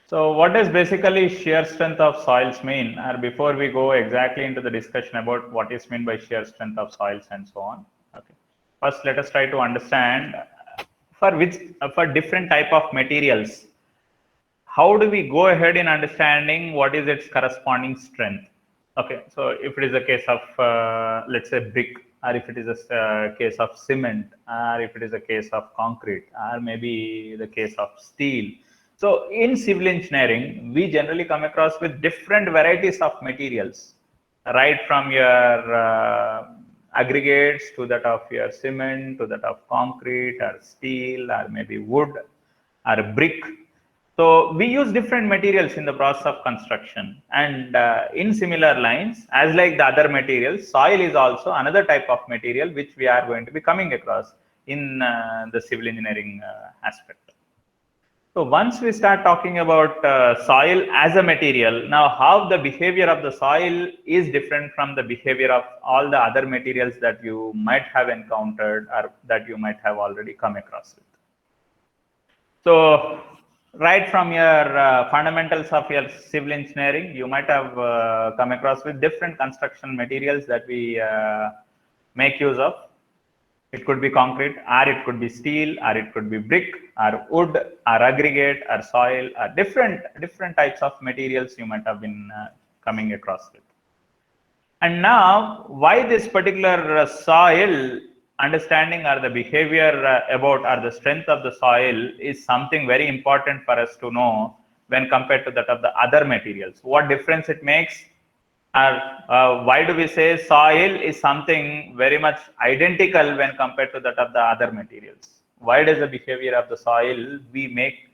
So what does basically shear strength of soils mean? Or before we go exactly into the discussion about what is meant by shear strength of soils and so on. Okay. First, let us try to understand for different type of materials, how do we go ahead in understanding what is its corresponding strength? Okay, so if it is a case of let's say brick, or if it is a case of cement, or if it is a case of concrete, or maybe the case of steel. So in civil engineering, we generally come across with different varieties of materials, right from your aggregates to that of your cement, to that of concrete or steel, or maybe wood or brick. So we use different materials in the process of construction, and in similar lines, as like the other materials, soil is also another type of material which we are going to be coming across in the civil engineering aspect. So once we start talking about soil as a material, now how the behavior of the soil is different from the behavior of all the other materials that you might have encountered or that you might have already come across with. So right from your fundamentals of your civil engineering, you might have come across with different construction materials that we make use of. It could be concrete, or it could be steel, or it could be brick, or wood, or aggregate, or soil, or different types of materials you might have been coming across with. And now, why this particular soil understanding or the behavior about or the strength of the soil is something very important for us to know when compared to that of the other materials. What difference it makes, or why do we say soil is something very much identical when compared to that of the other materials? Why does the behavior of the soil we make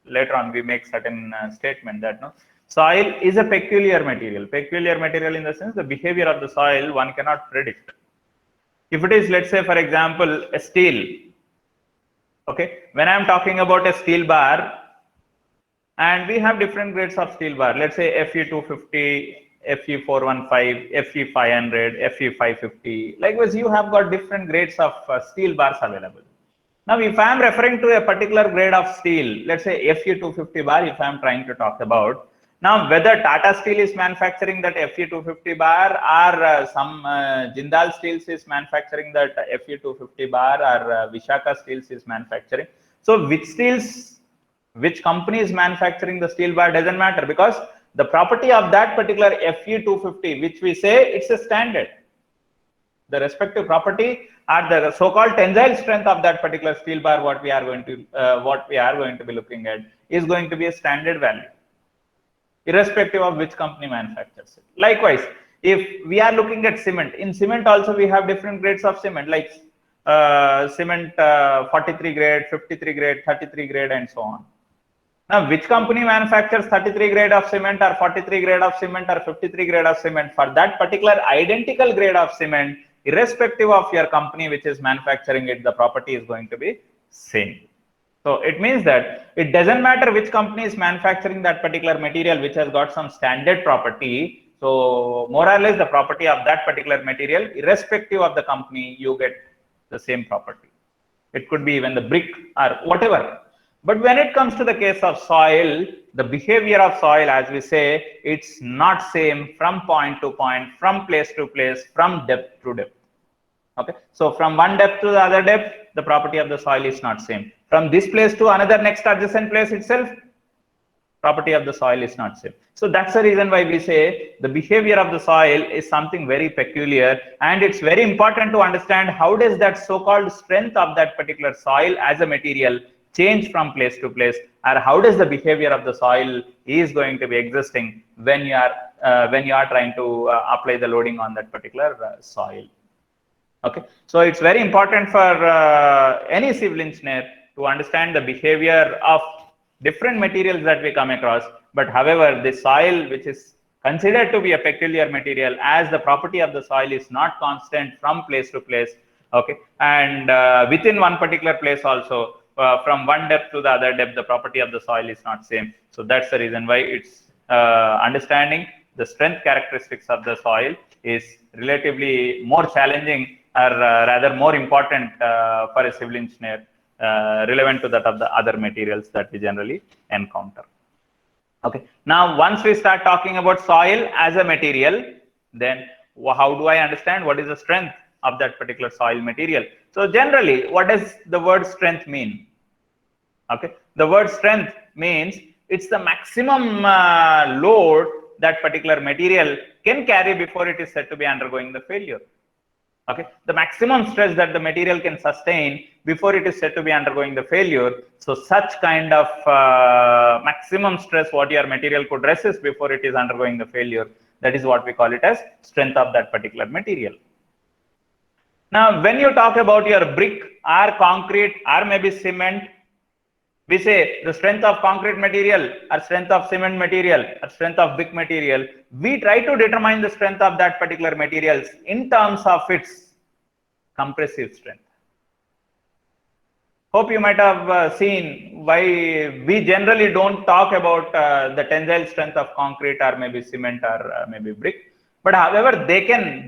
later on we make certain statement that no, soil is a peculiar material. Peculiar material in the sense the behavior of the soil one cannot predict. If it is, let's say, for example, a steel. Okay, when I'm talking about a steel bar, and we have different grades of steel bar. Let's say Fe250, Fe415, Fe500, Fe550. Likewise, you have got different grades of steel bars available. Now, if I am referring to a particular grade of steel, let's say Fe250 bar, if I am trying to talk about, now whether Tata Steel is manufacturing that Fe250 bar, or some Jindal Steels is manufacturing that Fe250 bar, or Vishaka Steels is manufacturing. So which company is manufacturing the steel bar doesn't matter, because the property of that particular Fe250, which we say it's a standard, the respective property or the so-called tensile strength of that particular steel bar, what we are going to be looking at is going to be a standard value, irrespective of which company manufactures it. Likewise, if we are looking at cement, in cement also we have different grades of cement, like cement 43 grade, 53 grade, 33 grade, and so on. Now, which company manufactures 33 grade of cement, or 43 grade of cement, or 53 grade of cement? For that particular identical grade of cement, irrespective of your company which is manufacturing it, the property is going to be same. So it means that it doesn't matter which company is manufacturing that particular material which has got some standard property. So more or less the property of that particular material, irrespective of the company, you get the same property. It could be even the brick or whatever. But when it comes to the case of soil, the behavior of soil, as we say, it's not same from point to point, from place to place, from depth to depth. Okay, so from one depth to the other depth, the property of the soil is not same. From this place to another next adjacent place itself, property of the soil is not same. So that's the reason why we say the behavior of the soil is something very peculiar, and it's very important to understand how does that so-called strength of that particular soil as a material change from place to place, or how does the behavior of the soil is going to be existing when you are trying to apply the loading on that particular soil. Okay, so it's very important for any civil engineer to understand the behavior of different materials that we come across. But however, the soil, which is considered to be a peculiar material, as the property of the soil is not constant from place to place. Okay, and within one particular place also, from one depth to the other depth, the property of the soil is not same. So that's the reason why it's understanding the strength characteristics of the soil is relatively more challenging, or rather more important for a civil engineer, relevant to that of the other materials that we generally encounter. Okay. Now, once we start talking about soil as a material, then how do I understand what is the strength of that particular soil material? So generally, what does the word strength mean? Okay. The word strength means it's the maximum load that particular material can carry before it is said to be undergoing the failure. Okay, the maximum stress that the material can sustain before it is said to be undergoing the failure. So such kind of maximum stress what your material could resist before it is undergoing the failure, that is what we call it as strength of that particular material. Now, when you talk about your brick or concrete or maybe cement, we say the strength of concrete material or strength of cement material or strength of brick material. We try to determine the strength of that particular materials in terms of its compressive strength. Hope you might have seen why we generally don't talk about the tensile strength of concrete or maybe cement or maybe brick. But however,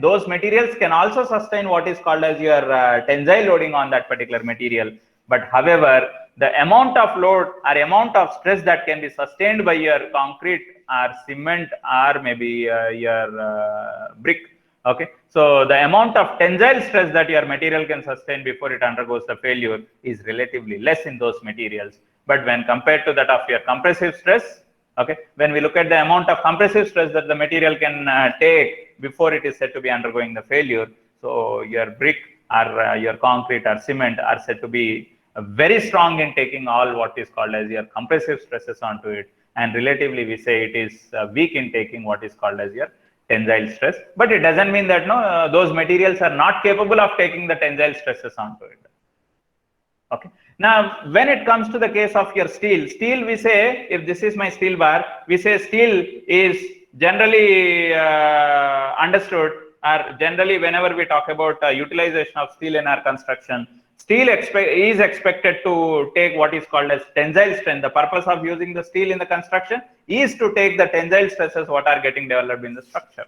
those materials can also sustain what is called as your tensile loading on that particular material. But however, the amount of load or amount of stress that can be sustained by your concrete or cement or maybe your brick, okay, so the amount of tensile stress that your material can sustain before it undergoes the failure is relatively less in those materials. But when compared to that of your compressive stress, okay, when we look at the amount of compressive stress that the material can take before it is said to be undergoing the failure, so your brick or your concrete or cement are said to be very strong in taking all what is called as your compressive stresses onto it, and relatively we say it is weak in taking what is called as your tensile stress. But it doesn't mean that those materials are not capable of taking the tensile stresses onto it. Okay. Now, when it comes to the case of your steel, we say, if this is my steel bar, we say steel is generally understood, or generally whenever we talk about utilization of steel in our construction, steel is expected to take what is called as tensile strength. The purpose of using the steel in the construction is to take the tensile stresses what are getting developed in the structure.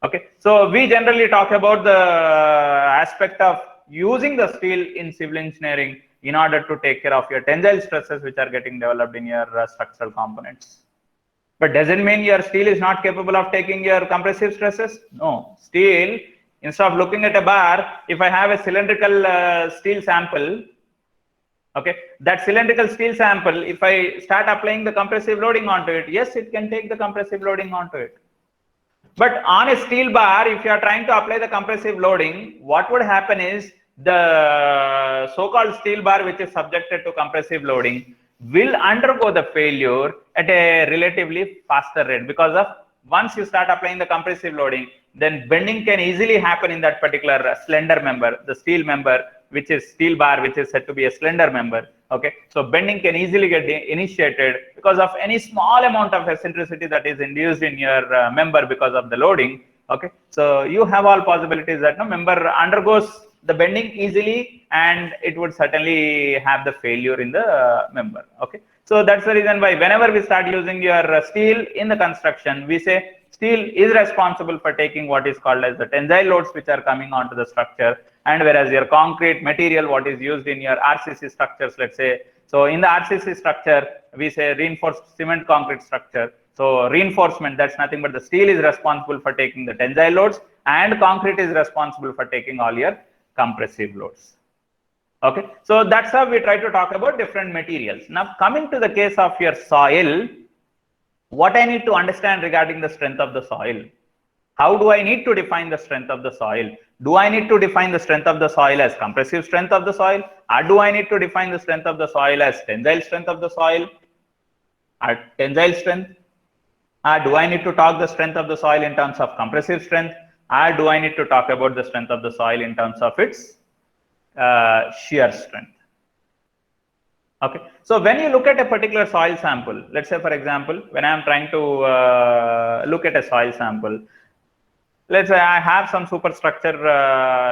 Okay, so we generally talk about the aspect of using the steel in civil engineering in order to take care of your tensile stresses which are getting developed in your structural components. But doesn't mean your steel is not capable of taking your compressive stresses. No, steel, instead of looking at a bar, if I have a cylindrical steel sample, okay, that cylindrical steel sample, if I start applying the compressive loading onto it, yes, it can take the compressive loading onto it. But on a steel bar, if you are trying to apply the compressive loading, what would happen is the so-called steel bar which is subjected to compressive loading will undergo the failure at a relatively faster rate, because of once you start applying the compressive loading, then bending can easily happen in that particular slender member, the steel member, which is steel bar, which is said to be a slender member. Okay, so bending can easily get initiated because of any small amount of eccentricity that is induced in your member because of the loading. Okay, so you have all possibilities that member undergoes the bending easily, and it would certainly have the failure in the member. Okay, so that's the reason why whenever we start using your steel in the construction, we say steel is responsible for taking what is called as the tensile loads which are coming onto the structure, and whereas your concrete material what is used in your RCC structures, let's say, so in the RCC structure we say reinforced cement concrete structure. So reinforcement, that's nothing but the steel is responsible for taking the tensile loads, and concrete is responsible for taking all your compressive loads. Okay, so that's how we try to talk about different materials. Now, coming to the case of your soil, what I need to understand regarding the strength of the soil? How do I need to define the strength of the soil? Do I need to define the strength of the soil as compressive strength of the soil, or do I need to define the strength of the soil as tensile strength of the soil, or tensile strength? Or do I need to talk the strength of the soil in terms of compressive strength, or do I need to talk about the strength of the soil in terms of its shear strength? Okay, so when you look at a particular soil sample, let's say for example, when I am trying to look at a soil sample, let's say I have some superstructure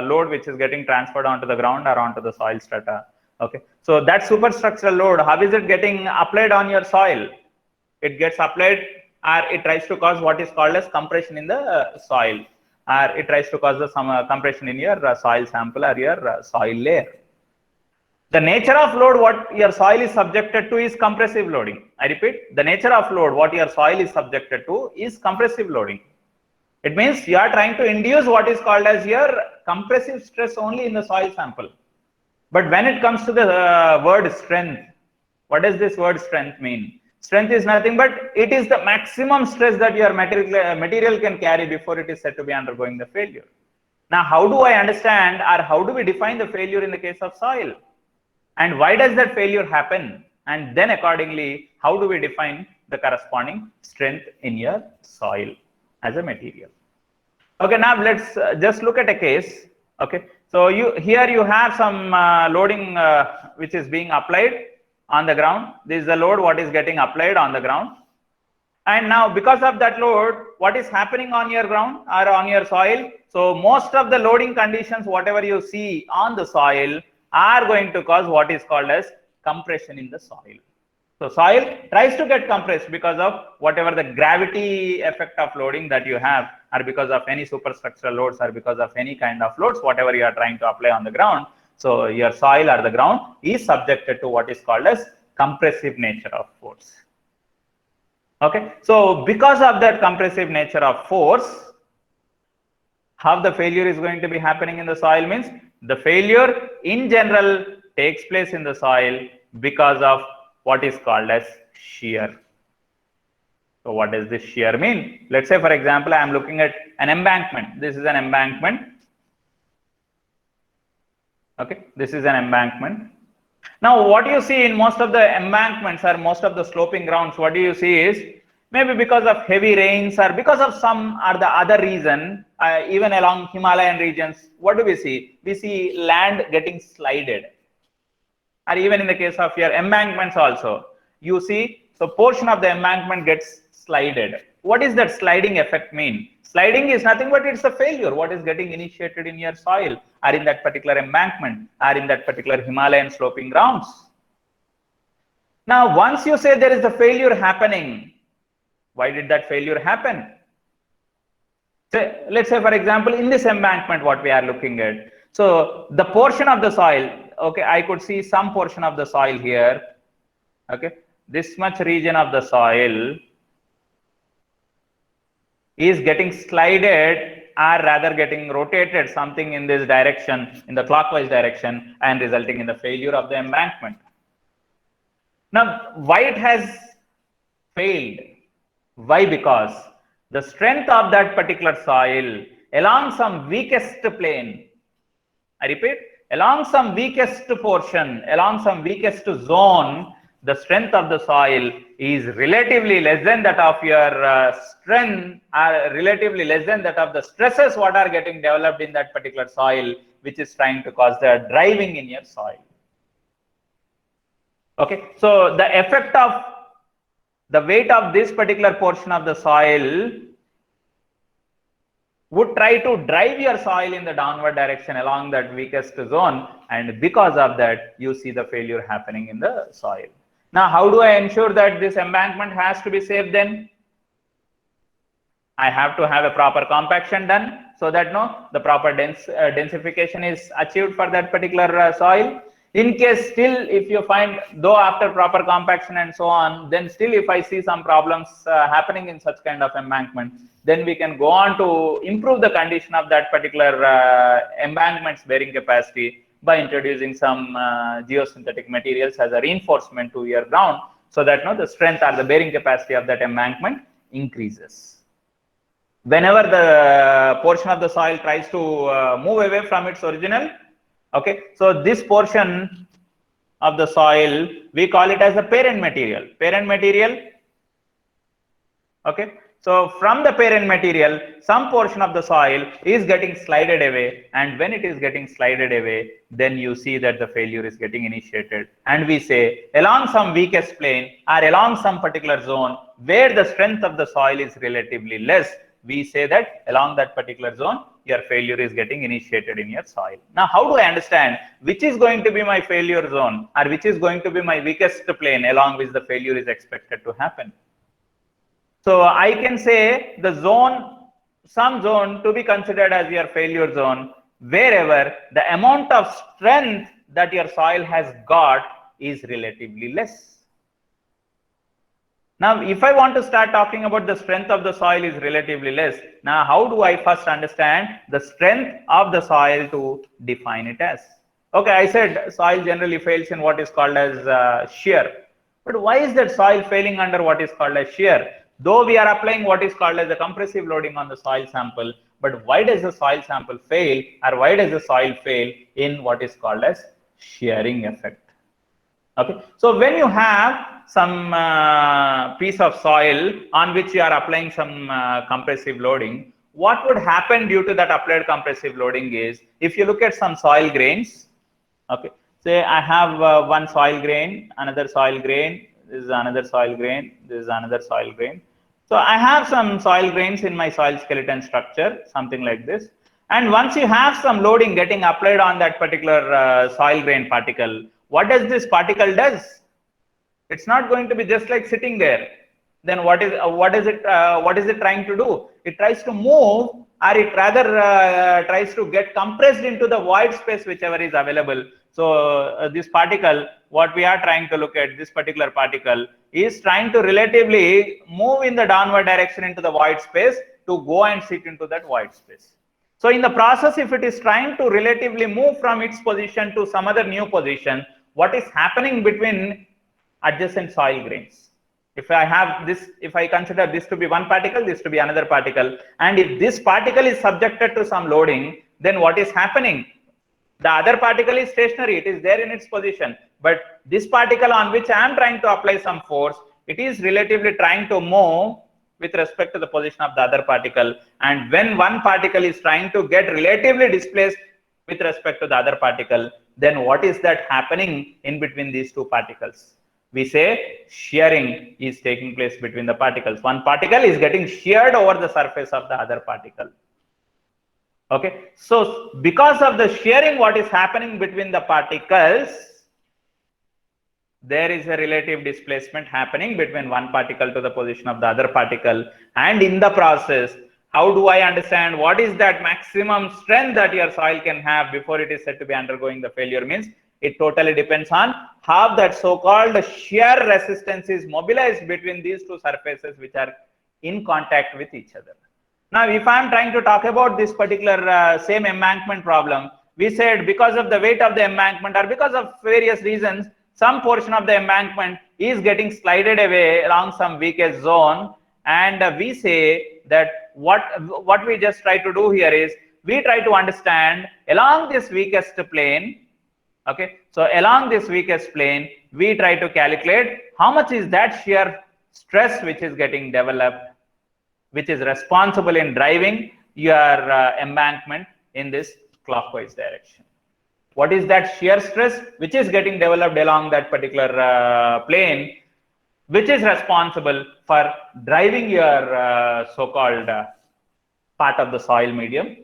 load which is getting transferred onto the ground or onto the soil strata. Okay, so that superstructural load, how is it getting applied on your soil? It gets applied, or it tries to cause what is called as compression in the soil, or it tries to cause some compression in your soil sample or your soil layer. The nature of load what your soil is subjected to is compressive loading. I repeat, the nature of load what your soil is subjected to is compressive loading. It means you are trying to induce what is called as your compressive stress only in the soil sample. But when it comes to the word strength, what does this word strength mean? Strength is nothing but it is the maximum stress that your material can carry before it is said to be undergoing the failure. Now, how do I understand or how do we define the failure in the case of soil? And why does that failure happen? And then accordingly, how do we define the corresponding strength in your soil as a material? Okay, now let's just look at a case. Okay, so here you have some loading which is being applied on the ground. This is the load what is getting applied on the ground. And now because of that load, what is happening on your ground or on your soil? So most of the loading conditions, whatever you see on the soil, are going to cause what is called as compression in the soil. So soil tries to get compressed because of whatever the gravity effect of loading that you have, or because of any superstructural loads, or because of any kind of loads, whatever you are trying to apply on the ground. So your soil or the ground is subjected to what is called as compressive nature of force. Okay, so because of that compressive nature of force, how the failure is going to be happening in the soil means the failure in general takes place in the soil because of what is called as shear. So what does this shear mean? Let's say, for example, I am looking at an embankment. This is an embankment. Okay, this is an embankment. Now, what you see in most of the embankments or most of the sloping grounds, what do you see is maybe because of heavy rains or because of some or the other reason, even along Himalayan regions, what do we see? We see land getting slided. Or even in the case of your embankments also, you see, so portion of the embankment gets slided. What does that sliding effect mean? Sliding is nothing but it's a failure. What is getting initiated in your soil or in that particular embankment or in that particular Himalayan sloping grounds. Now, once you say there is a failure happening, why did that failure happen? So, let's say, for example, in this embankment, what we are looking at. So the portion of the soil, okay, I could see some portion of the soil here. Okay, this much region of the soil is getting slided or rather getting rotated something in this direction, in the clockwise direction, and resulting in the failure of the embankment. Now, why it has failed? Why? Because the strength of that particular soil along some weakest plane, I repeat, along some weakest portion, along some weakest zone, the strength of the soil is relatively less than that of your strength, or relatively less than that of the stresses what are getting developed in that particular soil, which is trying to cause the driving in your soil. Okay, so the effect of the weight of this particular portion of the soil would try to drive your soil in the downward direction along that weakest zone, and because of that, you see the failure happening in the soil. Now, how do I ensure that this embankment has to be safe then? I have to have a proper compaction done so that the proper densification is achieved for that particular soil. In case still, if you find, though after proper compaction and so on, then still if I see some problems happening in such kind of embankment, then we can go on to improve the condition of that particular embankment's bearing capacity by introducing some geosynthetic materials as a reinforcement to your ground, so that the strength or the bearing capacity of that embankment increases. Whenever the portion of the soil tries to move away from its original, okay, so this portion of the soil, we call it as the parent material. Parent material, okay. So from the parent material, some portion of the soil is getting slided away, and when it is getting slided away, then you see that the failure is getting initiated. And we say along some weakest plane or along some particular zone where the strength of the soil is relatively less, we say that along that particular zone, your failure is getting initiated in your soil. Now, how do I understand which is going to be my failure zone or which is going to be my weakest plane along which the failure is expected to happen? So I can say the zone, some zone to be considered as your failure zone, wherever the amount of strength that your soil has got is relatively less. Now, if I want to start talking about the strength of the soil is relatively less, now how do I first understand the strength of the soil to define it as? Okay, I said soil generally fails in what is called as shear. But why is that soil failing under what is called as shear? Though we are applying what is called as a compressive loading on the soil sample, but why does the soil sample fail, or why does the soil fail in what is called as shearing effect? Okay, so when you have some piece of soil on which you are applying some compressive loading, what would happen due to that applied compressive loading is, if you look at some soil grains, okay, say I have one soil grain, another soil grain, this is another soil grain, this is another soil grain. So I have some soil grains in my soil skeleton structure, something like this. And once you have some loading getting applied on that particular soil grain particle, what does this particle does? It's not going to be just like sitting there. Then what is it trying to do? It tries to move, or it rather tries to get compressed into the void space whichever is available. So this particle, what we are trying to look at, this particular particle is trying to relatively move in the downward direction into the void space to go and sit into that void space. So in the process, if it is trying to relatively move from its position to some other new position, what is happening between adjacent soil grains? If I have this, if I consider this to be one particle, this to be another particle, and if this particle is subjected to some loading, then what is happening? The other particle is stationary, it is there in its position, but this particle on which I am trying to apply some force, it is relatively trying to move with respect to the position of the other particle. And when one particle is trying to get relatively displaced with respect to the other particle, then what is that happening in between these two particles? We say shearing is taking place between the particles. One particle is getting sheared over the surface of the other particle. Okay, so because of the shearing, what is happening between the particles, there is a relative displacement happening between one particle to the position of the other particle. And in the process, how do I understand what is that maximum strength that your soil can have before it is said to be undergoing the failure? Means it totally depends on how that so-called shear resistance is mobilized between these two surfaces which are in contact with each other. Now, if I am trying to talk about this particular same embankment problem, we said because of the weight of the embankment or because of various reasons, some portion of the embankment is getting slided away along some weakest zone, and we say that what we just try to do here is we try to understand along this weakest plane. Okay, so along this weakest plane, we try to calculate how much is that shear stress which is getting developed, which is responsible in driving your embankment in this clockwise direction. What is that shear stress which is getting developed along that particular plane, which is responsible for driving your so-called part of the soil medium?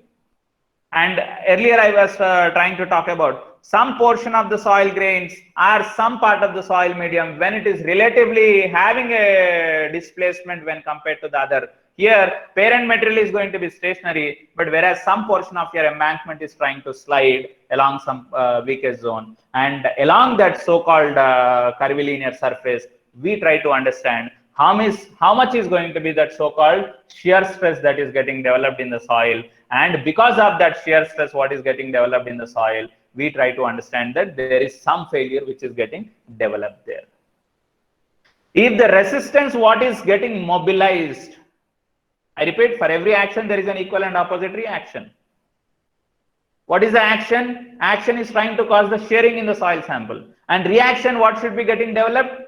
And earlier I was trying to talk about some portion of the soil grains or some part of the soil medium when it is relatively having a displacement when compared to the other. Here, parent material is going to be stationary, but whereas some portion of your embankment is trying to slide along some weakest zone. And along that so-called curvilinear surface, we try to understand how much is going to be that so-called shear stress that is getting developed in the soil. And because of that shear stress, what is getting developed in the soil, we try to understand that there is some failure which is getting developed there. If the resistance, what is getting mobilized, I repeat, for every action, there is an equal and opposite reaction. What is the action? Action is trying to cause the shearing in the soil sample. And reaction, what should be getting developed?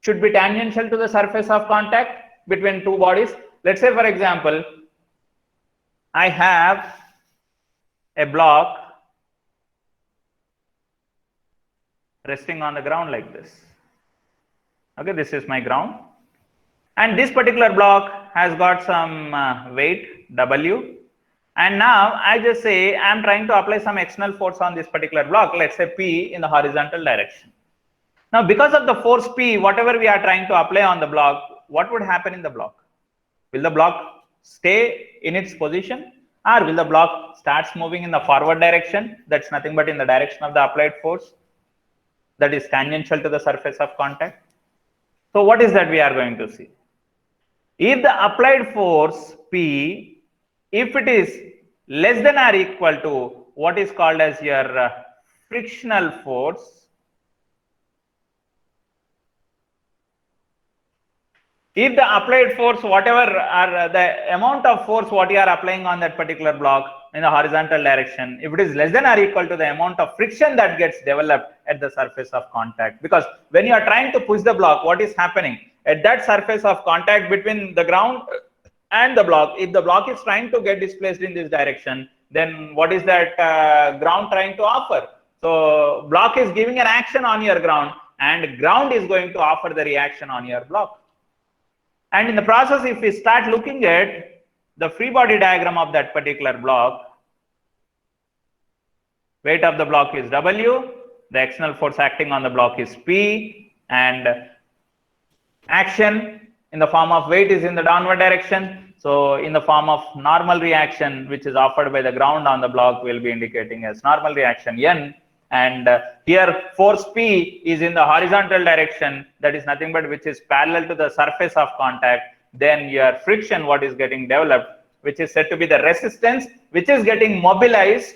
Should be tangential to the surface of contact between two bodies. Let's say, for example, I have a block resting on the ground like this. Okay, this is my ground. And this particular block has got some weight W. And now I just say I'm trying to apply some external force on this particular block, let's say P in the horizontal direction. Now, because of the force P, whatever we are trying to apply on the block, what would happen in the block? Will the block stay in its position? Or will the block starts moving in the forward direction? That's nothing but in the direction of the applied force that is tangential to the surface of contact. So what is that we are going to see? If the applied force P, if it is less than or equal to what is called as your frictional force, if the applied force, whatever are the amount of force what you are applying on that particular block in the horizontal direction, if it is less than or equal to the amount of friction that gets developed at the surface of contact, because when you are trying to push the block, what is happening at that surface of contact between the ground and the block? If the block is trying to get displaced in this direction, then what is that ground trying to offer? So block is giving an action on your ground, and ground is going to offer the reaction on your block. And in the process, if we start looking at the free body diagram of that particular block, weight of the block is W, the external force acting on the block is P, and action in the form of weight is in the downward direction. So in the form of normal reaction, which is offered by the ground on the block, will be indicating as normal reaction N. And here force P is in the horizontal direction, that is nothing but which is parallel to the surface of contact. Then your friction, what is getting developed, which is said to be the resistance, which is getting mobilized.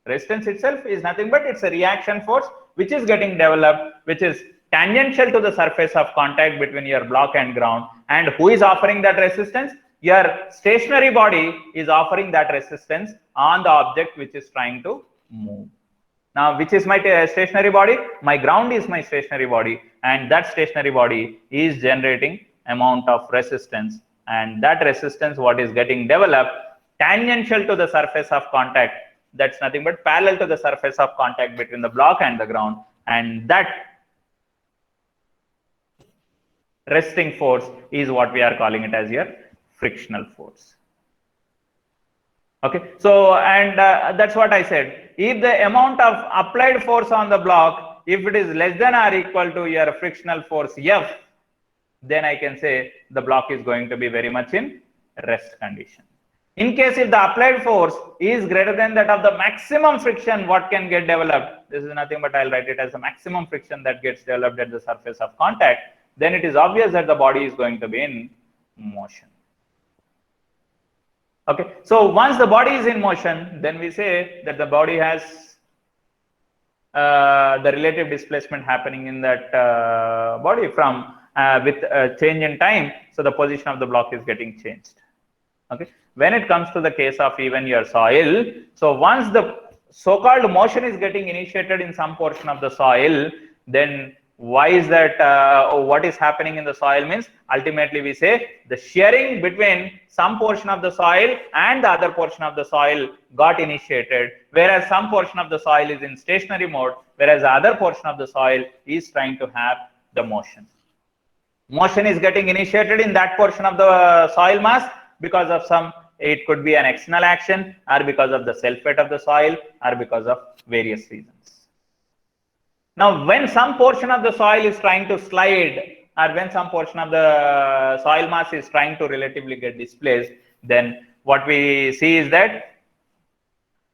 Resistance itself is nothing but it's a reaction force which is getting developed, which is tangential to the surface of contact between your block and ground. And who is offering that resistance? Your stationary body is offering that resistance on the object which is trying to move. Now, which is my stationary body? My ground is my stationary body, and that stationary body is generating amount of resistance, and that resistance what is getting developed tangential to the surface of contact, that's nothing but parallel to the surface of contact between the block and the ground, and that resting force is what we are calling it as your frictional force. Okay, so and that's what I said. If the amount of applied force on the block, if it is less than or equal to your frictional force F, then I can say the block is going to be very much in rest condition. In case if the applied force is greater than that of the maximum friction what can get developed, this is nothing but I'll write it as the maximum friction that gets developed at the surface of contact, then it is obvious that the body is going to be in motion. Okay, so once the body is in motion, then we say that the body has the relative displacement happening in that body from with change in time. So the position of the block is getting changed. Okay, when it comes to the case of even your soil, so once the so-called motion is getting initiated in some portion of the soil, then why is that what is happening in the soil means ultimately we say the shearing between some portion of the soil and the other portion of the soil got initiated, whereas some portion of the soil is in stationary mode, whereas the other portion of the soil is trying to have the motion. Motion is getting initiated in that portion of the soil mass because of some, it could be an external action or because of the self weight of the soil or because of various reasons. Now, when some portion of the soil is trying to slide or when some portion of the soil mass is trying to relatively get displaced, then what we see is that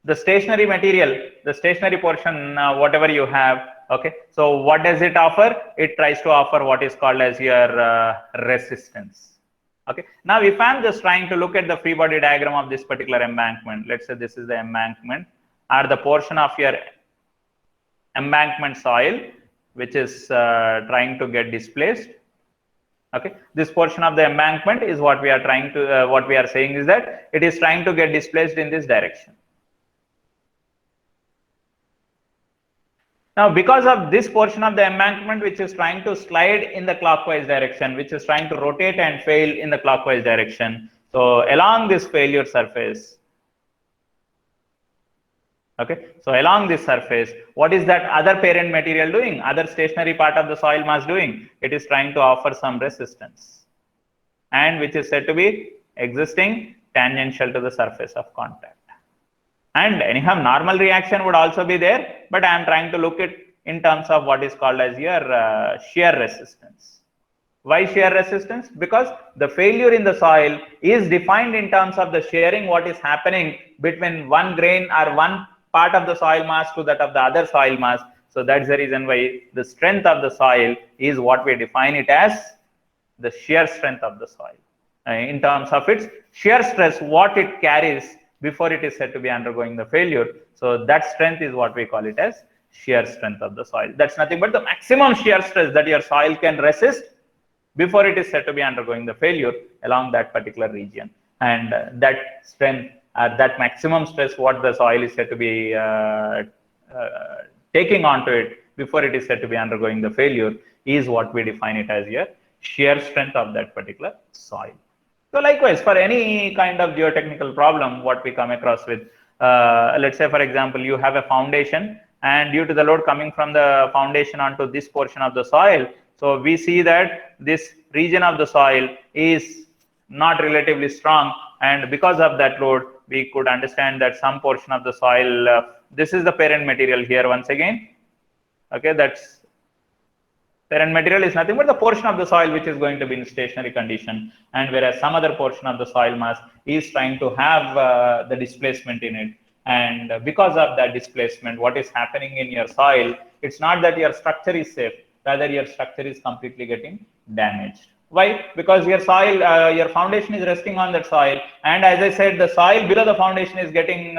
the stationary material, the stationary portion, whatever you have, okay, so what does it offer? It tries to offer what is called as your resistance. Okay, now if I'm just trying to look at the free body diagram of this particular embankment, let's say this is the embankment or the portion of your embankment soil which is trying to get displaced. Okay, this portion of the embankment is what we are trying to what we are saying is that it is trying to get displaced in this direction. Now, because of this portion of the embankment which is trying to slide in the clockwise direction, which is trying to rotate and fail in the clockwise direction, so along this failure surface, okay, so along this surface, what is that other parent material doing? Other stationary part of the soil mass doing? It is trying to offer some resistance, and which is said to be existing tangential to the surface of contact. And anyhow, normal reaction would also be there, but I am trying to look at in terms of what is called as your shear resistance. Why shear resistance? Because the failure in the soil is defined in terms of the shearing, what is happening between one grain or one part of the soil mass to that of the other soil mass. So that's the reason why the strength of the soil is what we define it as the shear strength of the soil. In terms of its shear stress, what it carries before it is said to be undergoing the failure. So that strength is what we call it as shear strength of the soil. That's nothing but the maximum shear stress that your soil can resist before it is said to be undergoing the failure along that particular region. And that strength, that maximum stress, what the soil is said to be taking onto it before it is said to be undergoing the failure, is what we define it as your shear strength of that particular soil. So likewise, for any kind of geotechnical problem, what we come across with, let's say, for example, you have a foundation, and due to the load coming from the foundation onto this portion of the soil, so we see that this region of the soil is not relatively strong, and because of that load, we could understand that some portion of the soil, this is the parent material here once again. Okay, that's parent material is nothing but the portion of the soil which is going to be in stationary condition, and whereas some other portion of the soil mass is trying to have the displacement in it. And because of that displacement, what is happening in your soil, it's not that your structure is safe, rather your structure is completely getting damaged. Why? Because your soil, your foundation is resting on that soil, and as I said, the soil below the foundation is getting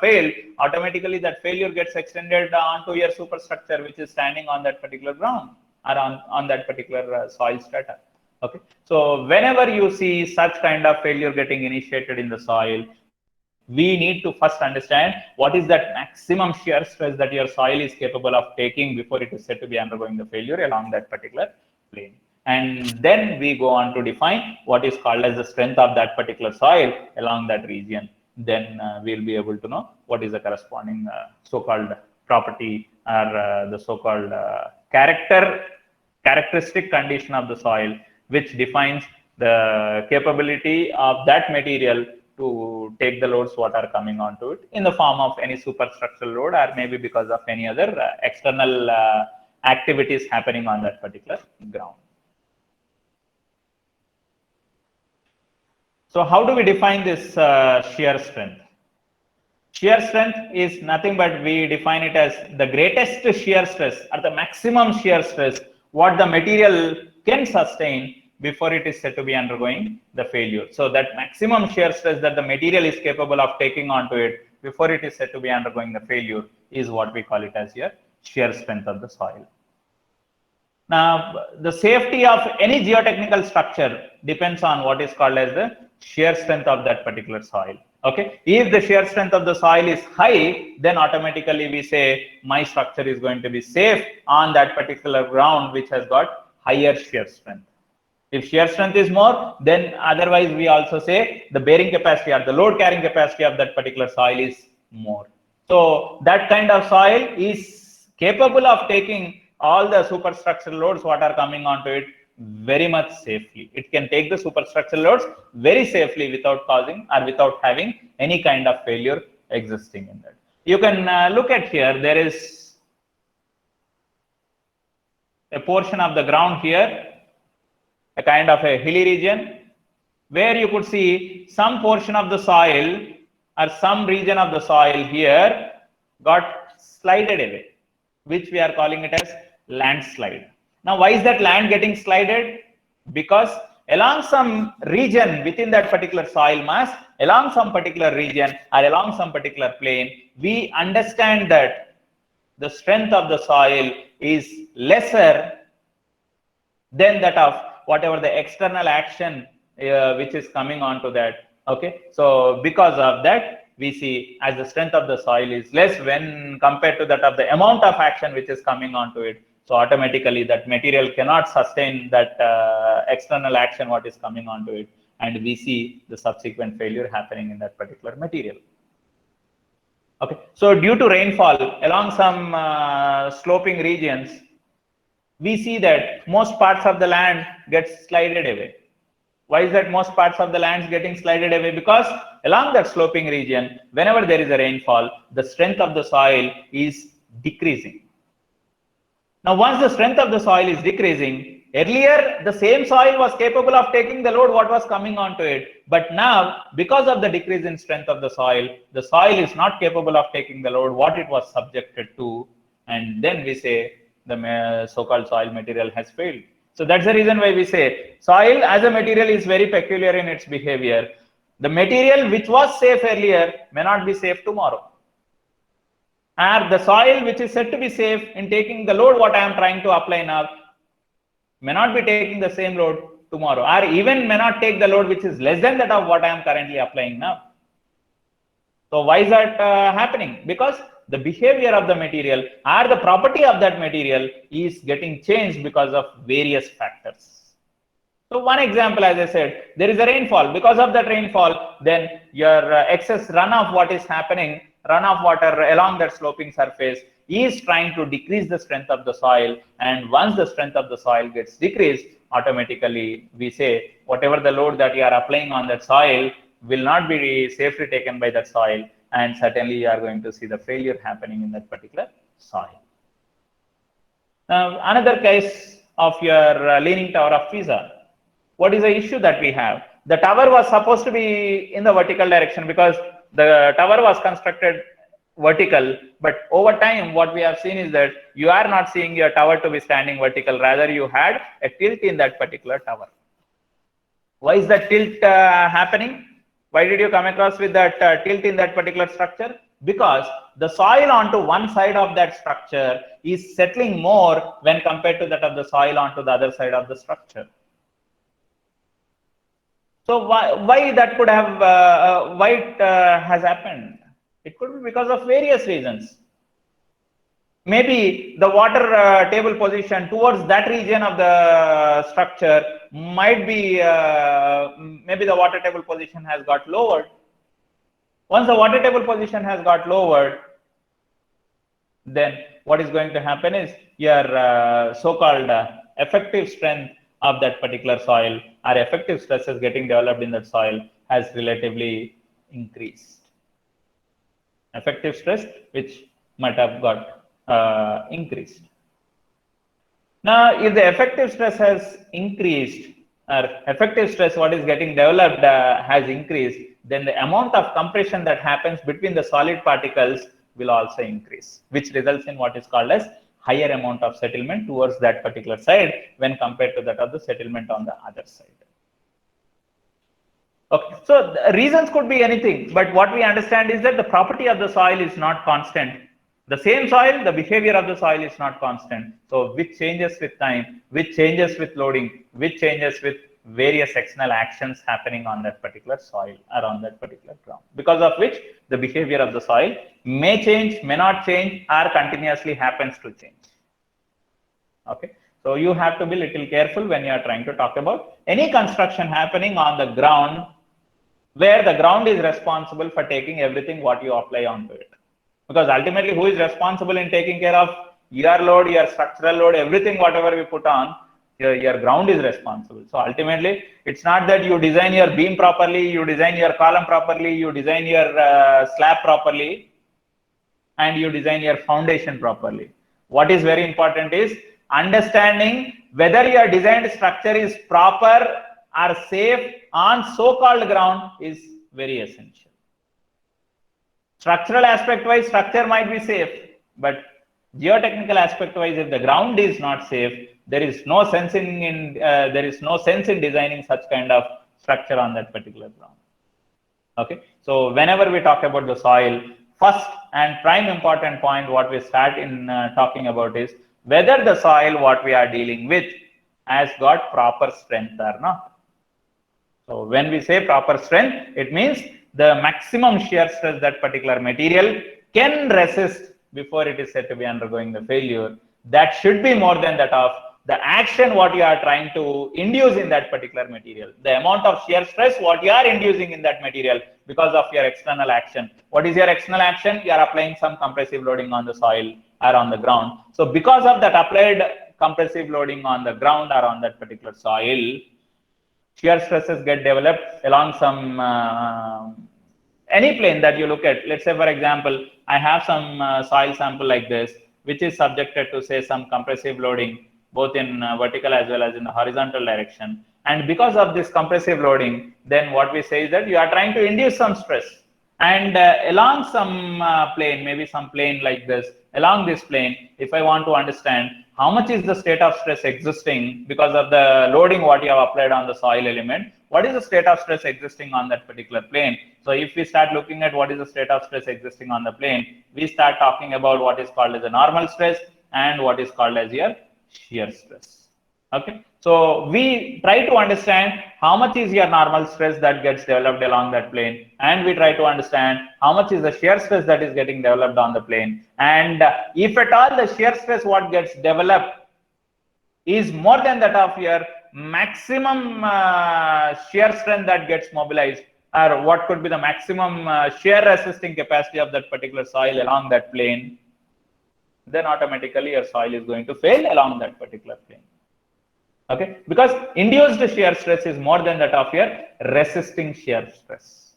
failed. Automatically that failure gets extended onto your superstructure which is standing on that particular ground or on that particular soil strata. Okay, so whenever you see such kind of failure getting initiated in the soil, we need to first understand what is that maximum shear stress that your soil is capable of taking before it is said to be undergoing the failure along that particular plane. And then we go on to define what is called as the strength of that particular soil along that region. Then we'll be able to know what is the corresponding so-called property or the so-called characteristic condition of the soil, which defines the capability of that material to take the loads what are coming onto it in the form of any superstructural load, or maybe because of any other external activities happening on that particular ground. So how do we define this shear strength? Shear strength is nothing but we define it as the greatest shear stress or the maximum shear stress what the material can sustain before it is said to be undergoing the failure. So that maximum shear stress that the material is capable of taking onto it before it is said to be undergoing the failure is what we call it as your shear strength of the soil. Now, the safety of any geotechnical structure depends on what is called as the shear strength of that particular soil. Okay, if the shear strength of the soil is high, then automatically we say my structure is going to be safe on that particular ground which has got higher shear strength. If shear strength is more, then otherwise we also say the bearing capacity or the load carrying capacity of that particular soil is more. So that kind of soil is capable of taking all the superstructural loads what are coming onto it very much safely. It can take the superstructural loads very safely without causing or without having any kind of failure existing in that. You can look at here, there is a portion of the ground here, a kind of a hilly region, where you could see some portion of the soil or some region of the soil here got slided away, which we are calling it as landslide. Now, why is that land getting slided? Because along some region within that particular soil mass, along some particular region or along some particular plane, we understand that the strength of the soil is lesser than that of whatever the external action which is coming onto that. Okay, so because of that, we see as the strength of the soil is less when compared to that of the amount of action which is coming onto it. So automatically that material cannot sustain that external action what is coming onto it, and we see the subsequent failure happening in that particular material. Okay, so due to rainfall along some sloping regions, we see that most parts of the land gets slided away. Why is that most parts of the land getting slided away? Because along that sloping region, whenever there is a rainfall, the strength of the soil is decreasing. Now, once the strength of the soil is decreasing, Earlier, the same soil was capable of taking the load what was coming onto it. But now, because of the decrease in strength of the soil is not capable of taking the load what it was subjected to. And then we say the so-called soil material has failed. So that's the reason why we say soil as a material is very peculiar in its behavior. The material which was safe earlier may not be safe tomorrow. Or the soil which is said to be safe in taking the load what I am trying to apply now may not be taking the same load tomorrow, or even may not take the load which is less than that of what I am currently applying now. So why is that happening? Because the behavior of the material or the property of that material is getting changed because of various factors. So one example, as I said, there is a rainfall. Because of that rainfall, then your excess runoff, what is happening, runoff water along that sloping surface is trying to decrease the strength of the soil. And once the strength of the soil gets decreased, automatically we say whatever the load that you are applying on that soil will not be safely taken by that soil. And certainly you are going to see the failure happening in that particular soil. Now, another case of your Leaning Tower of Pisa. What is the issue that we have? The tower was supposed to be in the vertical direction because the tower was constructed vertical, but over time what we have seen is that you are not seeing your tower to be standing vertical, rather you had a tilt in that particular tower. Why is that tilt happening? Why did you come across with that tilt in that particular structure? Because the soil onto one side of that structure is settling more when compared to that of the soil onto the other side of the structure. So why that could have, why it has happened? It could be because of various reasons. Maybe the water table position towards that region of the structure might be, maybe the water table position has got lowered. Once the water table position has got lowered, then what is going to happen is your so-called effective strength of that particular soil or effective stresses getting developed in that soil has relatively increased. Effective stress which might have got increased. Now, if the effective stress has increased or effective stress what is getting developed has increased, then the amount of compression that happens between the solid particles will also increase, which results in what is called as higher amount of settlement towards that particular side when compared to that of the settlement on the other side. Okay, so the reasons could be anything, but what we understand is that the property of the soil is not constant. The same soil, the behavior of the soil is not constant. So which changes with time, which changes with loading, which changes with various external actions happening on that particular soil or on that particular ground, because of which the behavior of the soil may change, may not change, or continuously happens to change. Okay, so you have to be little careful when you are trying to talk about any construction happening on the ground where the ground is responsible for taking everything what you apply onto it. Because ultimately, who is responsible in taking care of your load, your structural load, everything, whatever we put on, your ground is responsible. So ultimately, it's not that you design your beam properly, you design your column properly, you design your slab properly, and you design your foundation properly. What is very important is understanding whether your designed structure is proper or safe on so-called ground is very essential. Structural aspect wise, structure might be safe, but geotechnical aspect wise, if the ground is not safe, there is no sense in designing such kind of structure on that particular ground. Okay, so whenever we talk about the soil, first and prime important point what we start in talking about is whether the soil what we are dealing with has got proper strength or not. So when we say proper strength, it means the maximum shear stress that particular material can resist before it is said to be undergoing the failure. That should be more than that of the action what you are trying to induce in that particular material. The amount of shear stress what you are inducing in that material because of your external action. What is your external action? You are applying some compressive loading on the soil or on the ground. So because of that applied compressive loading on the ground or on that particular soil, shear stresses get developed along some any plane that you look at. Let's say, for example, I have some soil sample like this, which is subjected to say some compressive loading. both in vertical as well as in the horizontal direction. And because of this compressive loading, then what we say is that you are trying to induce some stress. And along some plane, maybe some plane like this, along this plane, if I want to understand how much is the state of stress existing because of the loading what you have applied on the soil element, what is the state of stress existing on that particular plane? So if we start looking at what is the state of stress existing on the plane, we start talking about what is called as a normal stress and what is called as your shear stress. Okay, so we try to understand how much is your normal stress that gets developed along that plane, and we try to understand how much is the shear stress that is getting developed on the plane. And if at all the shear stress what gets developed is more than that of your maximum shear strength that gets mobilized, or what could be the maximum shear resisting capacity of that particular soil along that plane, then automatically your soil is going to fail along that particular plane. Okay, because induced shear stress is more than that of your resisting shear stress.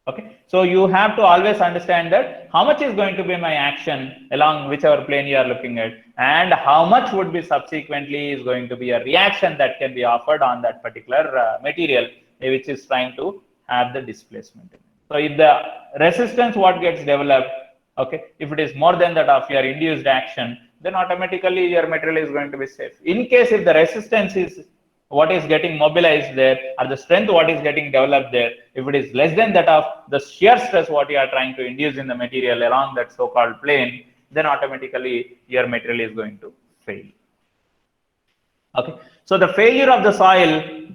Okay, so you have to always understand that how much is going to be my action along whichever plane you are looking at, and how much would be subsequently is going to be a reaction that can be offered on that particular material which is trying to have the displacement. So if the resistance what gets developed, okay, if it is more than that of your induced action, then automatically your material is going to be safe. In case if the resistance is what is getting mobilized there, or the strength what is getting developed there, if it is less than that of the shear stress what you are trying to induce in the material along that so-called plane, then automatically your material is going to fail. Okay, so the failure of the soil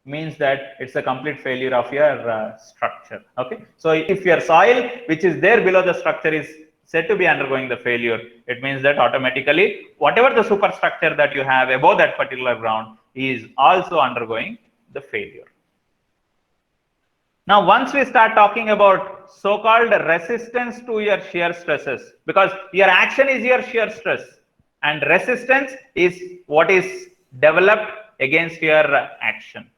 means that it's a complete failure of your structure. Okay, so if your soil which is there below the structure is said to be undergoing the failure, it means that automatically whatever the superstructure that you have above that particular ground is also undergoing the failure. Now, once we start talking about so-called resistance to your shear stresses, because your action is your shear stress and resistance is what is developed against your action.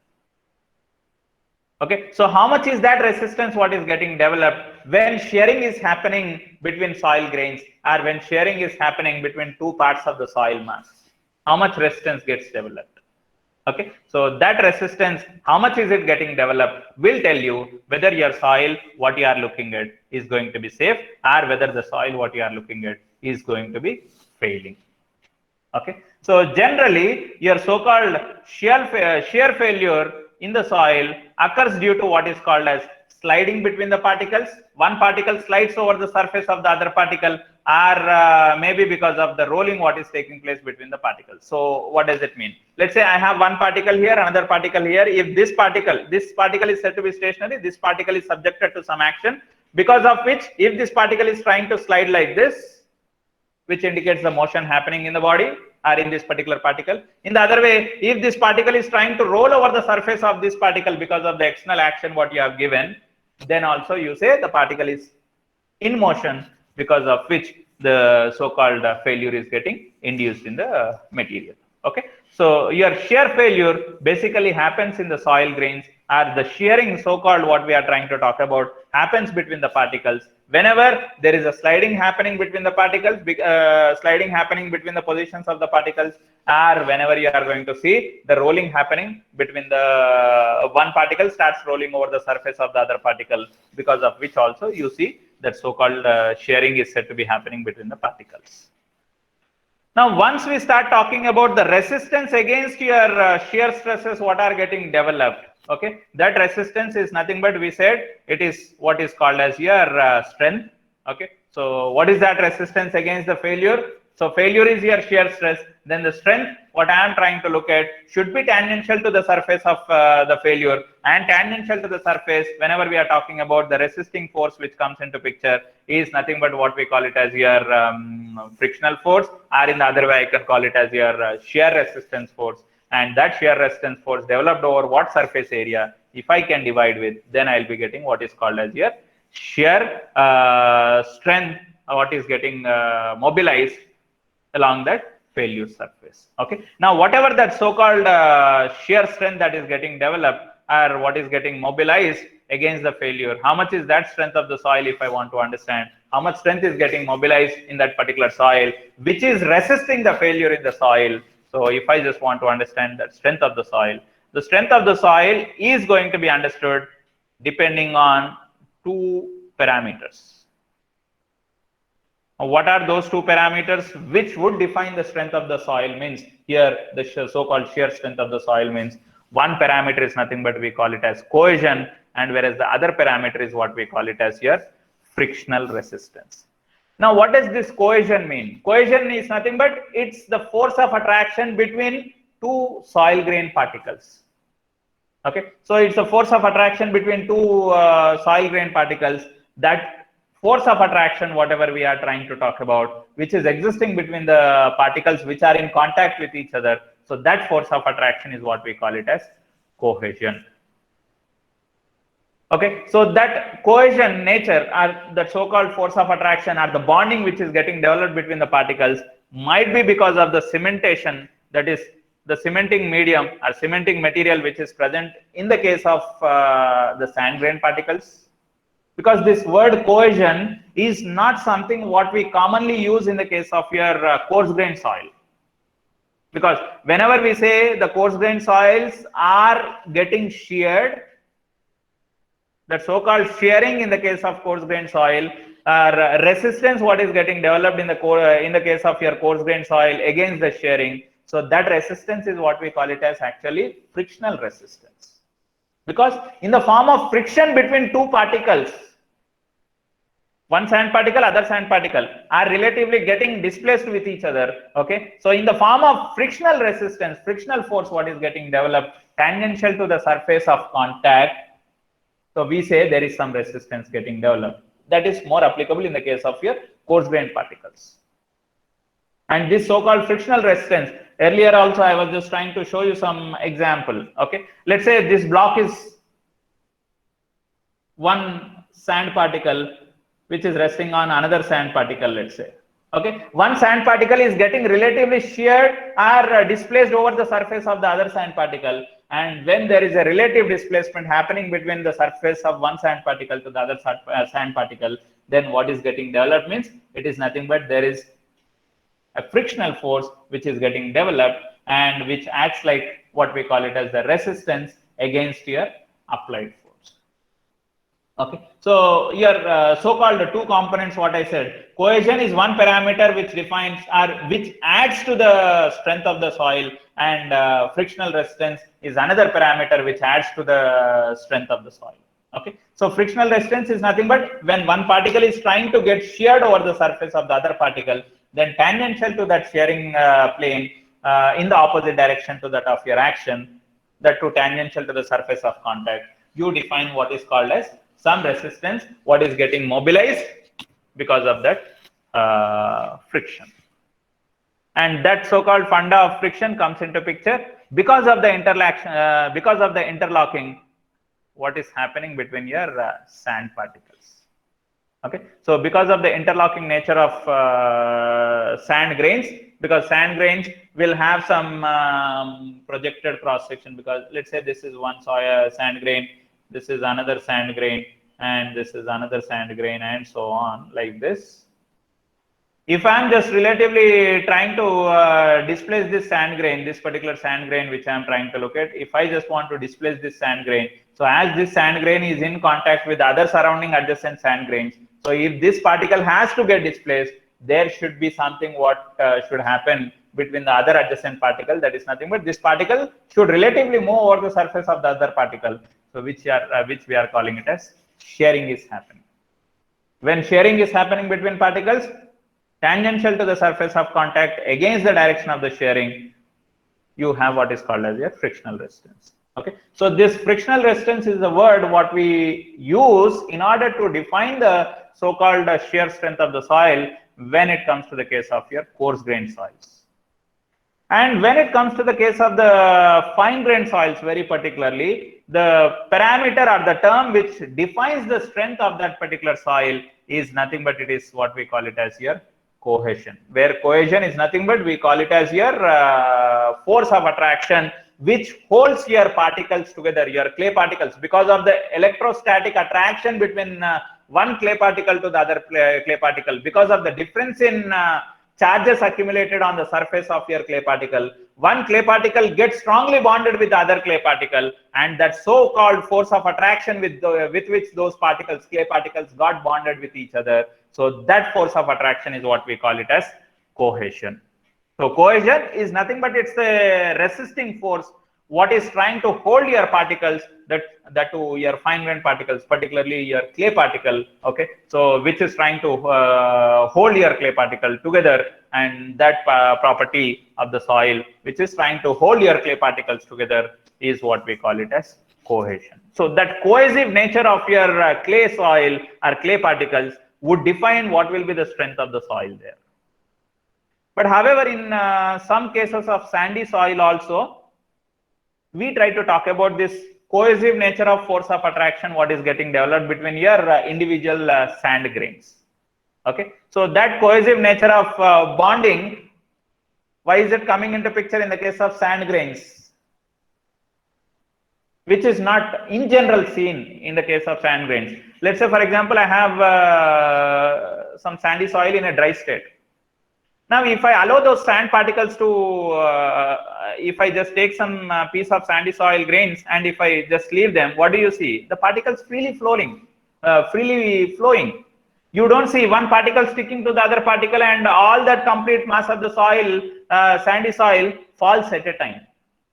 Okay, so how much is that resistance what is getting developed when shearing is happening between soil grains, or when shearing is happening between two parts of the soil mass? How much resistance gets developed? Okay, so that resistance, how much is it getting developed, will tell you whether your soil what you are looking at is going to be safe, or whether the soil what you are looking at is going to be failing. Okay, so generally your so-called shear failure in the soil occurs due to what is called as sliding between the particles. One particle slides over the surface of the other particle, or maybe because of the rolling what is taking place between the particles. So what does it mean? Let's say I have one particle here, another particle here. If this particle is said to be stationary, this particle is subjected to some action, because of which if this particle is trying to slide like this, which indicates the motion happening in the body or in this particular particle. In the other way, if this particle is trying to roll over the surface of this particle because of the external action what you have given, then also you say the particle is in motion, because of which the so-called failure is getting induced in the material. Okay, so your shear failure basically happens in the soil grains, or the shearing so-called what we are trying to talk about happens between the particles. Whenever there is a sliding happening between the particles, sliding happening between the positions of the particles, or whenever you are going to see the rolling happening between the one particle starts rolling over the surface of the other particle, because of which also you see that so-called shearing is said to be happening between the particles. Now, once we start talking about the resistance against your shear stresses what are getting developed, okay, that resistance is nothing but, we said it is what is called as your strength. Okay, so what is that resistance against the failure? So failure is your shear stress. Then the strength what I am trying to look at should be tangential to the surface of the failure, and tangential to the surface whenever we are talking about the resisting force which comes into picture is nothing but what we call it as your frictional force, or in the other way I can call it as your shear resistance force. And that shear resistance force developed over what surface area, if I can divide with, then I'll be getting what is called as your shear strength, what is getting mobilized along that failure surface. Okay, now whatever that so-called shear strength that is getting developed, or what is getting mobilized against the failure, how much is that strength of the soil if I want to understand, how much strength is getting mobilized in that particular soil, which is resisting the failure in the soil. So if I just want to understand the strength of the soil is going to be understood depending on two parameters. What are those two parameters which would define the strength of the soil? Means here the so-called shear strength of the soil means one parameter is nothing but we call it as cohesion, and whereas the other parameter is what we call it as here frictional resistance. Now what does this cohesion mean? Cohesion is nothing but it's the force of attraction between two soil grain particles. Okay, so it's a force of attraction between two soil grain particles. That force of attraction, whatever we are trying to talk about, which is existing between the particles which are in contact with each other. So that force of attraction is what we call it as cohesion. Okay, so that cohesion nature or the so-called force of attraction or the bonding which is getting developed between the particles might be because of the cementation, that is the cementing medium or cementing material which is present in the case of the sand grain particles. Because this word cohesion is not something what we commonly use in the case of your coarse grain soil. Because whenever we say the coarse grain soils are getting sheared, that so-called shearing in the case of coarse grain soil, resistance what is getting developed in the case of your coarse grain soil against the shearing. So that resistance is what we call it as actually frictional resistance. Because in the form of friction between two particles, one sand particle, other sand particle are relatively getting displaced with each other. Okay, so in the form of frictional resistance, frictional force what is getting developed tangential to the surface of contact, so we say there is some resistance getting developed. That is more applicable in the case of your coarse grain particles. And this so-called frictional resistance, earlier also I was just trying to show you some example. Okay, let's say this block is one sand particle which is resting on another sand particle, let's say. Okay, one sand particle is getting relatively sheared or displaced over the surface of the other sand particle, and when there is a relative displacement happening between the surface of one sand particle to the other sand particle, then what is getting developed means it is nothing but there is a frictional force which is getting developed and which acts like what we call it as the resistance against your applied force. Okay, so your so-called two components, what I said, cohesion is one parameter which defines or which adds to the strength of the soil, and frictional resistance is another parameter which adds to the strength of the soil. Okay, so frictional resistance is nothing but when one particle is trying to get sheared over the surface of the other particle, then tangential to that shearing plane in the opposite direction to that of your action, that to tangential to the surface of contact, you define what is called as some resistance what is getting mobilized because of that friction. And that so-called funda of friction comes into picture because of the interlocking what is happening between your sand particles. Okay, so because of the interlocking nature of sand grains, because sand grains will have some projected cross section, because let's say this is one sand grain, this is another sand grain, and this is another sand grain, and so on like this. If I am just relatively trying to displace this sand grain, this particular sand grain which I am trying to look at, if I just want to displace this sand grain, so as this sand grain is in contact with other surrounding adjacent sand grains, so if this particle has to get displaced, there should be something what should happen between the other adjacent particle, that is nothing but this particle should relatively move over the surface of the other particle, so which we are calling it as shearing is happening. When shearing is happening between particles tangential to the surface of contact against the direction of the shearing, you have what is called as a frictional resistance. Okay, so this frictional resistance is the word what we use in order to define the so-called shear strength of the soil when it comes to the case of your coarse grain soils. And when it comes to the case of the fine grain soils, very particularly, the parameter or the term which defines the strength of that particular soil is nothing but it is what we call it as your cohesion, where cohesion is nothing but we call it as your force of attraction which holds your particles together, your clay particles, because of the electrostatic attraction between one clay particle to the other clay particle, because of the difference in charges accumulated on the surface of your clay particle, one clay particle gets strongly bonded with the other clay particle, and that so-called force of attraction with which those particles, clay particles, got bonded with each other. So that force of attraction is what we call it as cohesion. So cohesion is nothing but it's the resisting force what is trying to hold your particles, that to your fine grained particles, particularly your clay particle, okay, so which is trying to hold your clay particle together, and that property of the soil which is trying to hold your clay particles together is what we call it as cohesion. So that cohesive nature of your clay soil or clay particles would define what will be the strength of the soil there. But however, in some cases of sandy soil also, we try to talk about this cohesive nature of force of attraction what is getting developed between your individual sand grains. Okay, so that cohesive nature of bonding, why is it coming into picture in the case of sand grains, which is not in general seen in the case of sand grains? Let's say, for example, I have some sandy soil in a dry state. Now, if I allow those sand particles to, if I just take some piece of sandy soil grains and if I just leave them, what do you see? The particles freely flowing. You don't see one particle sticking to the other particle and all that complete mass of the soil, sandy soil, falls at a time.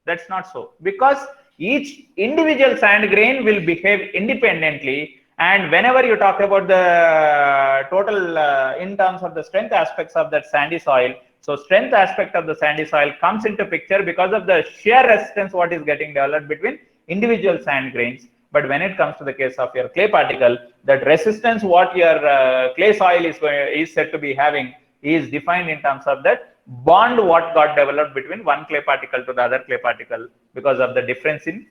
That's not so, because each individual sand grain will behave independently. And whenever you talk about the total in terms of the strength aspects of that sandy soil, so strength aspect of the sandy soil comes into picture because of the shear resistance what is getting developed between individual sand grains. But when it comes to the case of your clay particle, that resistance what your clay soil is said to be having is defined in terms of that bond what got developed between one clay particle to the other clay particle because of the difference in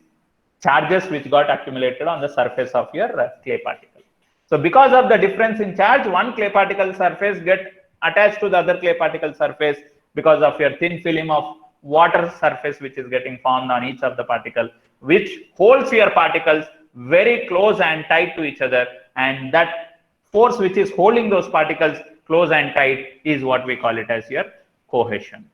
charges which got accumulated on the surface of your clay particle. So because of the difference in charge, one clay particle surface get attached to the other clay particle surface because of your thin film of water surface which is getting formed on each of the particle, which holds your particles very close and tight to each other, and that force which is holding those particles close and tight is what we call it as your cohesion.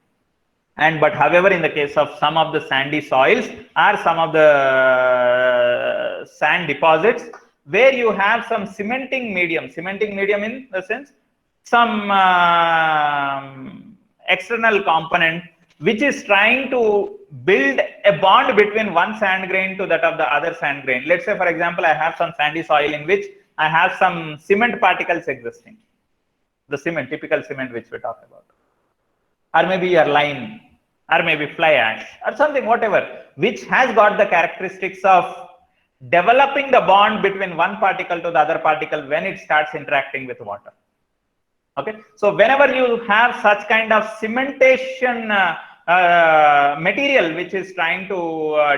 But however, in the case of some of the sandy soils or some of the sand deposits where you have some cementing medium in the sense some external component which is trying to build a bond between one sand grain to that of the other sand grain. Let's say, for example, I have some sandy soil in which I have some cement particles existing, the cement, typical cement which we talk about, or maybe your lime, or maybe fly ash, or something, whatever, which has got the characteristics of developing the bond between one particle to the other particle when it starts interacting with water. Okay, so whenever you have such kind of cementation material which is trying to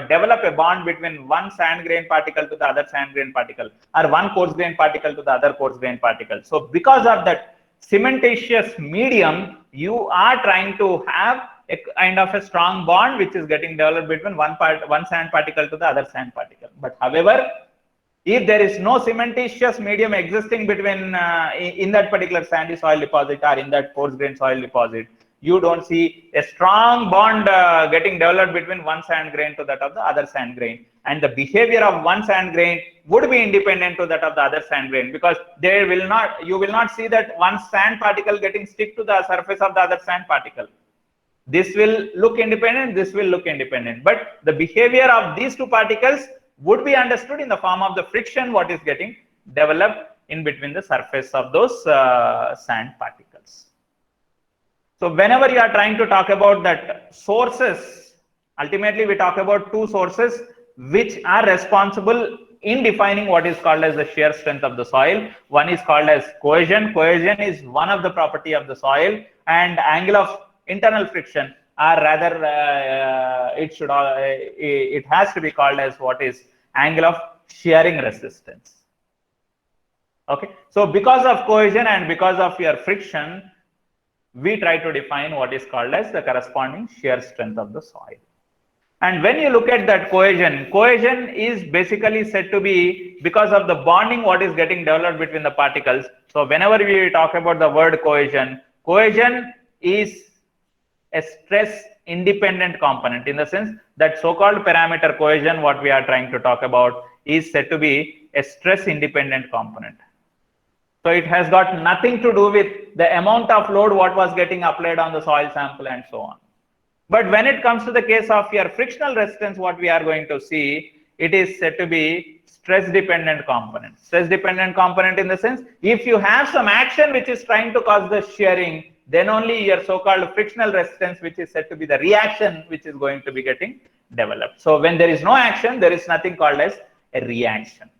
develop a bond between one sand grain particle to the other sand grain particle, or one coarse grain particle to the other coarse grain particle, so because of that cementitious medium, you are trying to have a kind of a strong bond which is getting developed between one sand particle to the other sand particle. But however, if there is no cementitious medium existing between in that particular sandy soil deposit or in that coarse grain soil deposit, you don't see a strong bond getting developed between one sand grain to that of the other sand grain, and the behavior of one sand grain would be independent to that of the other sand grain, because you will not see that one sand particle getting stick to the surface of the other sand particle. This will look independent, this will look independent, but the behavior of these two particles would be understood in the form of the friction what is getting developed in between the surface of those sand particles. So whenever you are trying to talk about that sources, ultimately we talk about two sources which are responsible in defining what is called as the shear strength of the soil. One is called as cohesion. Cohesion is one of the property of the soil, and angle of internal friction, or rather it has to be called as what is angle of shearing resistance. Okay, so because of cohesion and because of your friction, we try to define what is called as the corresponding shear strength of the soil. And when you look at that cohesion is basically said to be because of the bonding what is getting developed between the particles. So whenever we talk about the word cohesion, cohesion is a stress independent component, in the sense that so-called parameter cohesion what we are trying to talk about is said to be a stress independent component. So it has got nothing to do with the amount of load what was getting applied on the soil sample and so on. But when it comes to the case of your frictional resistance, what we are going to see, it is said to be stress dependent component. Stress dependent component in the sense, if you have some action which is trying to cause the shearing, then only your so-called frictional resistance, which is said to be the reaction, which is going to be getting developed. So when there is no action, there is nothing called as a reaction.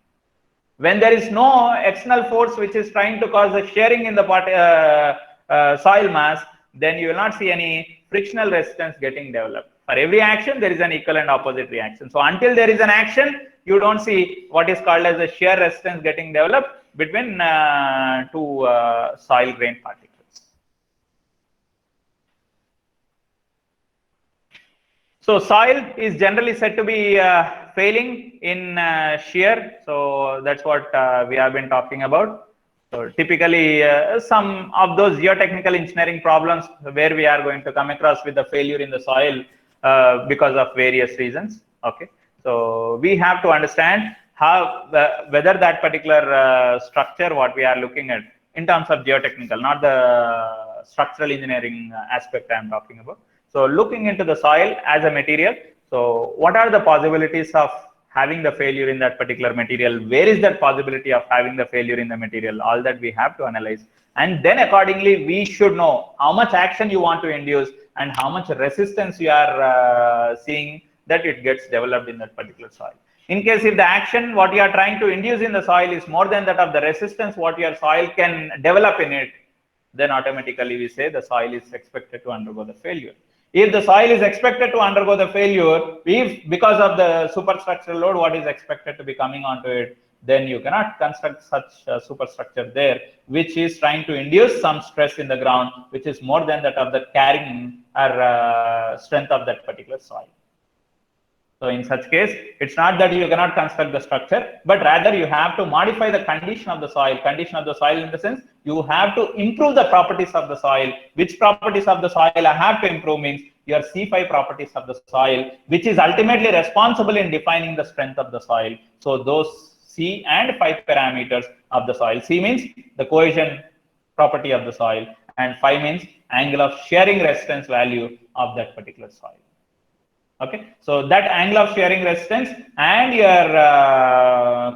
When there is no external force which is trying to cause the shearing in the soil mass, then you will not see any frictional resistance getting developed. For every action, there is an equal and opposite reaction. So until there is an action, you don't see what is called as a shear resistance getting developed between two soil grain particles. So soil is generally said to be failing in shear. So that's what we have been talking about. So typically some of those geotechnical engineering problems where we are going to come across with the failure in the soil because of various reasons. Okay. So we have to understand how whether that particular structure what we are looking at in terms of geotechnical, not the structural engineering aspect I am talking about. So looking into the soil as a material, so what are the possibilities of having the failure in that particular material? Where is that possibility of having the failure in the material? All that we have to analyze. And then accordingly, we should know how much action you want to induce and how much resistance you are seeing that it gets developed in that particular soil. In case if the action what you are trying to induce in the soil is more than that of the resistance what your soil can develop in it, then automatically we say the soil is expected to undergo the failure. If the soil is expected to undergo the failure, if because of the superstructural load what is expected to be coming onto it, then you cannot construct such a superstructure there, which is trying to induce some stress in the ground, which is more than that of the carrying or strength of that particular soil. So in such case, it's not that you cannot construct the structure, but rather you have to modify the condition of the soil. Condition of the soil in the sense, you have to improve the properties of the soil. Which properties of the soil I have to improve means your C5 properties of the soil, which is ultimately responsible in defining the strength of the soil. So those C and 5 parameters of the soil. C means the cohesion property of the soil, and 5 means angle of shearing resistance value of that particular soil. Okay, so that angle of shearing resistance and your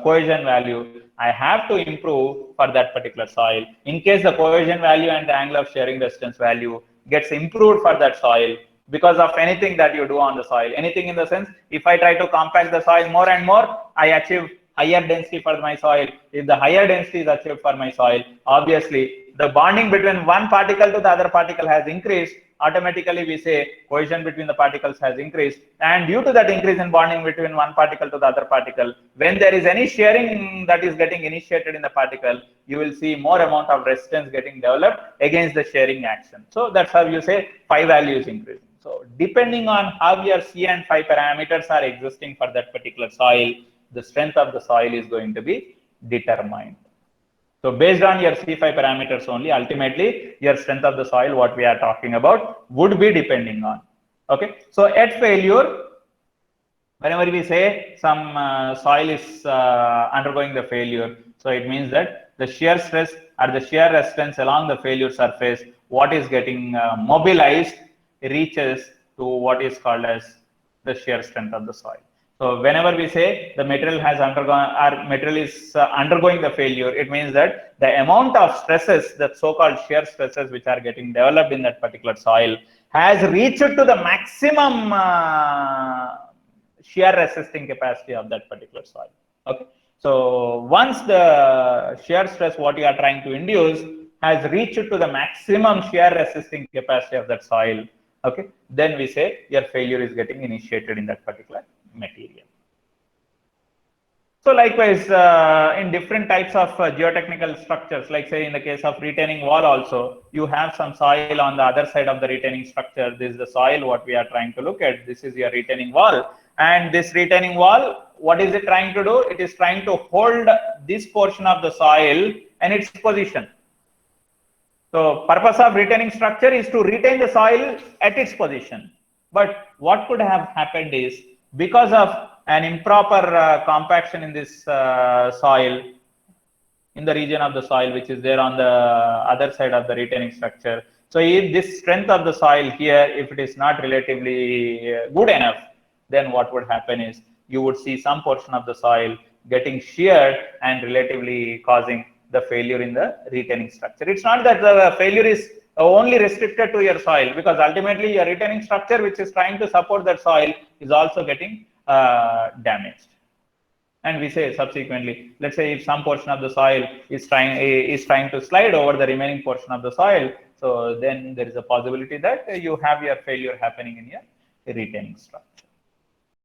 cohesion value, I have to improve for that particular soil. In case the cohesion value and the angle of shearing resistance value gets improved for that soil because of anything that you do on the soil, anything in the sense, if I try to compact the soil more and more, I achieve higher density for my soil. If the higher density is achieved for my soil, obviously the bonding between one particle to the other particle has increased. Automatically we say cohesion between the particles has increased, and due to that increase in bonding between one particle to the other particle, when there is any shearing that is getting initiated in the particle, you will see more amount of resistance getting developed against the shearing action. So that's how you say 5 value is increasing. So depending on how your C and 5 parameters are existing for that particular soil, the strength of the soil is going to be determined. So based on your C5 parameters only, ultimately your strength of the soil, what we are talking about, would be depending on. Okay. So at failure, whenever we say some soil is undergoing the failure, so it means that the shear stress or the shear resistance along the failure surface, what is getting mobilized, reaches to what is called as the shear strength of the soil. So whenever we say the material has undergone, or material is undergoing the failure, it means that the amount of stresses, that so-called shear stresses which are getting developed in that particular soil, has reached to the maximum shear resisting capacity of that particular soil. Okay. So once the shear stress what you are trying to induce has reached to the maximum shear resisting capacity of that soil, okay, then we say your failure is getting initiated in that particular material. So likewise, in different types of geotechnical structures, like say in the case of retaining wall also, you have some soil on the other side of the retaining structure. This is the soil what we are trying to look at. This is your retaining wall. And this retaining wall, what is it trying to do? It is trying to hold this portion of the soil in its position. So purpose of retaining structure is to retain the soil at its position. But what could have happened is, because of an improper compaction in this soil, in the region of the soil which is there on the other side of the retaining structure. So if this strength of the soil here, if it is not relatively good enough, then what would happen is you would see some portion of the soil getting sheared and relatively causing the failure in the retaining structure. It's not that the failure is only restricted to your soil, because ultimately your retaining structure which is trying to support that soil is also getting damaged. And we say subsequently, let's say if some portion of the soil is trying to slide over the remaining portion of the soil, so then there is a possibility that you have your failure happening in your retaining structure.